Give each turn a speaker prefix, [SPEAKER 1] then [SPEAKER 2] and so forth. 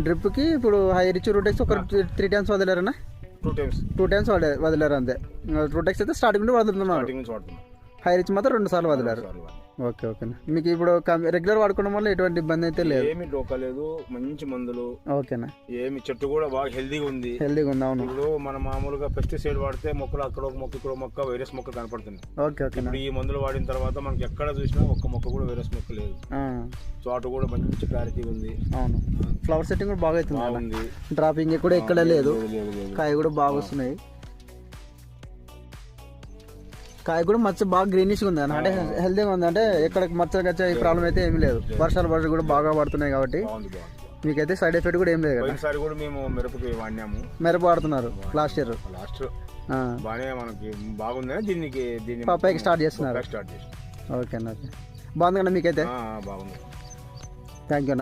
[SPEAKER 1] డ్రిప్కి ఇప్పుడు high rich రూటెక్స్ ఒక 3 times వదిలేరన్నా? 2 times వదిలేరు అంతే. రూటెక్స్ అయితే స్టార్టింగ్ నుండి వదులుతున్నారు. హై రిచ్ మాత్రం 2 సార్లు వదిలేరు. ఓకే ఓకేనా. మీకు ఇప్పుడు రెగ్యులర్ వాడుకోవడం వల్ల ఎటువంటి ఇబ్బంది అయితే లేదు?
[SPEAKER 2] ఏమి డోకలేదు, మంచి మందులు.
[SPEAKER 1] ఓకేనా.
[SPEAKER 2] ఏమి చెట్టు కూడా బాగా హెల్దీగా ఉంది.
[SPEAKER 1] అవును.
[SPEAKER 2] ఇప్పుడు మనం మామూలుగా పెస్టిసైడ్ వాడితే మొక్కలు అక్కడ ఒక మొక్క ఇక్కడ మొక్క వైరస్ మొక్క కనపడుతుంది.
[SPEAKER 1] ఓకే ఓకేనా.
[SPEAKER 2] ఈ మందులు వాడిన తర్వాత మనకి ఎక్కడ చూసినా ఒక్క మొక్క కూడా వైరస్ మొక్క లేదు. తోట కూడా మంచి క్లారిటీగా ఉంది.
[SPEAKER 1] అవును. ఫ్లవర్ సెట్టింగ్ కూడా బాగా అవుతుంది. డ్రాపింగ్ కూడా ఎక్కడ లేదు. కాయ కూడా బాగా వస్తున్నాయి. కాయ కూడా మచ్చ బాగా గ్రీనిష్గా ఉంది అన్న, అంటే హెల్తీగా ఉంది. అంటే ఎక్కడ మచ్చ గచ్చ ఈ ప్రాబ్లం అయితే ఏమీ లేదు. వర్షాలు కూడా బాగా పడుతున్నాయి కాబట్టి మీకైతే సైడ్ ఎఫెక్ట్ కూడా ఏం లేదు కదా.
[SPEAKER 2] ఈసారి కూడా మేము మిరపకి వాడినాము.
[SPEAKER 1] మిరప వాడుతున్నారు లాస్ట్
[SPEAKER 2] బాగానే మనకి బాగుంది. దీన్ని
[SPEAKER 1] పప్పాయికి స్టార్ట్ చేస్తున్నారు. ఓకే అన్న. ఓకే, బాగుంది కదా మీకైతే?
[SPEAKER 2] బాగుంది.
[SPEAKER 1] థ్యాంక్ యూ అన్న.